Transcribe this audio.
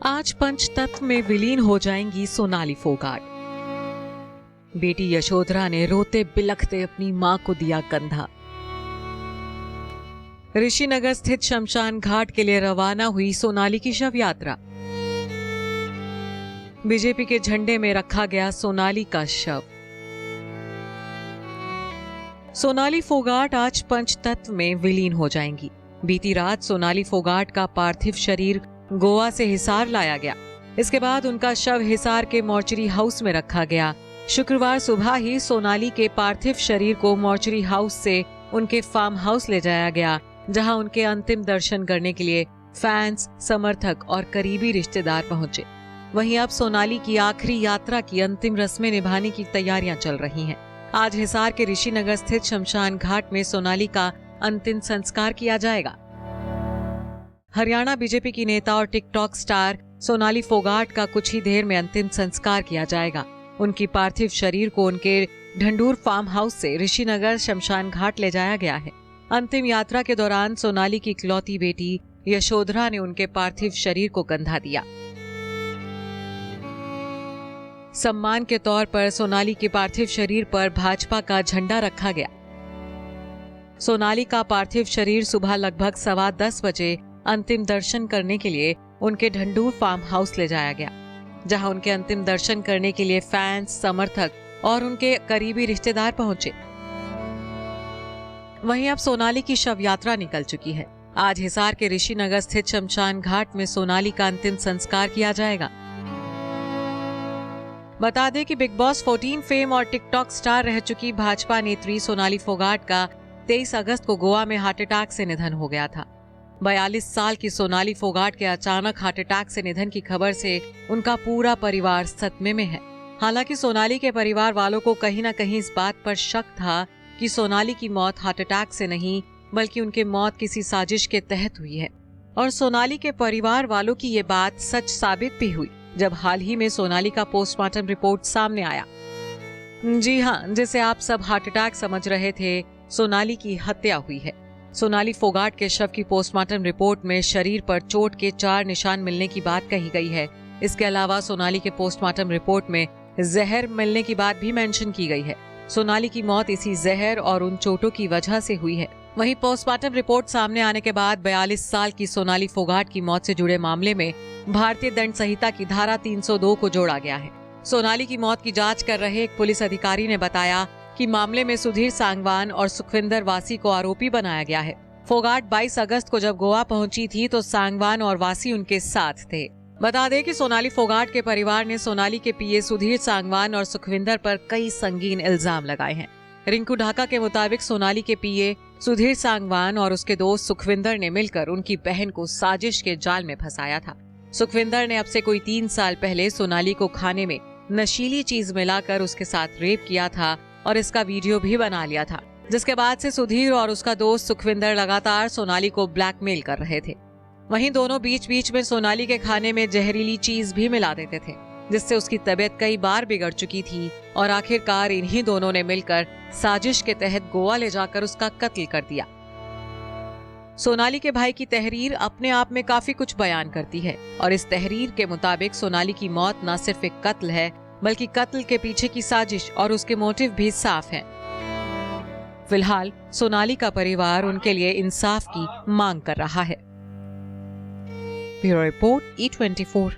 आज पंचतत्व में विलीन हो जाएंगी सोनाली फोगाट। बेटी यशोधरा ने रोते बिलखते अपनी मां को दिया कंधा। ऋषिनगर स्थित शमशान घाट के लिए रवाना हुई सोनाली की शव यात्रा। बीजेपी के झंडे में रखा गया सोनाली का शव। सोनाली फोगाट आज पंचतत्व में विलीन हो जाएंगी। बीती रात सोनाली फोगाट का पार्थिव शरीर गोवा से हिसार लाया गया। इसके बाद उनका शव हिसार के मॉर्चरी हाउस में रखा गया। शुक्रवार सुबह ही सोनाली के पार्थिव शरीर को मॉर्चरी हाउस से उनके फार्म हाउस ले जाया गया, जहां उनके अंतिम दर्शन करने के लिए फैंस, समर्थक और करीबी रिश्तेदार पहुंचे। वहीं अब सोनाली की आखिरी यात्रा की अंतिम रस्में निभाने की तैयारियां चल रही हैं। आज हिसार के ऋषिनगर स्थित शमशान घाट में सोनाली का अंतिम संस्कार किया जाएगा। हरियाणा बीजेपी की नेता और टिकटॉक स्टार सोनाली फोगाट का कुछ ही देर में अंतिम संस्कार किया जाएगा। उनकी पार्थिव शरीर को उनके ढंडूर फार्म हाउस से ऋषिनगर शमशान घाट ले जाया गया है। अंतिम यात्रा के दौरान सोनाली की इकलौती बेटी यशोधरा ने उनके पार्थिव शरीर को कंधा दिया। सम्मान के तौर पर सोनाली के पार्थिव शरीर पर भाजपा का झंडा रखा गया। सोनाली का पार्थिव शरीर सुबह लगभग 10:15 बजे अंतिम दर्शन करने के लिए उनके ढंडूर फार्म हाउस ले जाया गया, जहां उनके अंतिम दर्शन करने के लिए फैंस, समर्थक और उनके करीबी रिश्तेदार पहुंचे। वहीं अब सोनाली की शव यात्रा निकल चुकी है। आज हिसार के ऋषिनगर स्थित शमशान घाट में सोनाली का अंतिम संस्कार किया जाएगा। बता दें कि बिग बॉस 14 फेम और टिकटॉक स्टार रह चुकी भाजपा नेत्री सोनाली फोगाट का 23 अगस्त को गोवा में हार्ट अटैक से निधन हो गया था। 42 साल की सोनाली फोगाट के अचानक हार्ट अटैक से निधन की खबर से उनका पूरा परिवार सदमे में है। हालांकि सोनाली के परिवार वालों को कहीं न कहीं इस बात पर शक था कि सोनाली की मौत हार्ट अटैक से नहीं, बल्कि उनकी मौत किसी साजिश के तहत हुई है। और सोनाली के परिवार वालों की ये बात सच साबित भी हुई जब हाल ही में सोनाली का पोस्टमार्टम रिपोर्ट सामने आया। जी हां, जिसे आप सब हार्ट अटैक समझ रहे थे, सोनाली की हत्या हुई है। सोनाली फोगाट के शव की पोस्टमार्टम रिपोर्ट में शरीर पर चोट के 4 निशान मिलने की बात कही गई है। इसके अलावा सोनाली के पोस्टमार्टम रिपोर्ट में जहर मिलने की बात भी मेंशन की गई है। सोनाली की मौत इसी जहर और उन चोटों की वजह से हुई है। वहीं पोस्टमार्टम रिपोर्ट सामने आने के बाद 42 साल की सोनाली फोगाट की मौत से जुड़े मामले में भारतीय दंड संहिता की धारा 302 को जोड़ा गया है। सोनाली की मौत की जांच कर रहे एक पुलिस अधिकारी ने बताया कि मामले में सुधीर सांगवान और सुखविंदर वासी को आरोपी बनाया गया है। फोगाट 22 अगस्त को जब गोवा पहुंची थी तो सांगवान और वासी उनके साथ थे। बता दें कि सोनाली फोगाट के परिवार ने सोनाली के पीए सुधीर सांगवान और सुखविंदर पर कई संगीन इल्जाम लगाए हैं। रिंकू ढाका के मुताबिक सोनाली के पीए सुधीर सांगवान और उसके दोस्त सुखविंदर ने मिलकर उनकी बहन को साजिश के जाल में फंसाया था। सुखविंदर ने अब से कोई 3 साल पहले सोनाली को खाने में नशीली चीज मिलाकर उसके साथ रेप किया था और इसका वीडियो भी बना लिया था, जिसके बाद से सुधीर और उसका दोस्त सुखविंदर लगातार सोनाली को ब्लैकमेल कर रहे थे। वहीं दोनों बीच बीच में सोनाली के खाने में जहरीली चीज भी मिला देते थे, जिससे उसकी तबीयत कई बार बिगड़ चुकी थी और आखिरकार इन्हीं दोनों ने मिलकर साजिश के तहत गोवा ले जाकर उसका कत्ल कर दिया। सोनाली के भाई की तहरीर अपने आप में काफी कुछ बयान करती है और इस तहरीर के मुताबिक सोनाली की मौत न सिर्फ एक कत्ल है, बल्कि कत्ल के पीछे की साजिश और उसके मोटिव भी साफ हैं। फिलहाल सोनाली का परिवार उनके लिए इंसाफ की मांग कर रहा है। Bureau report E24।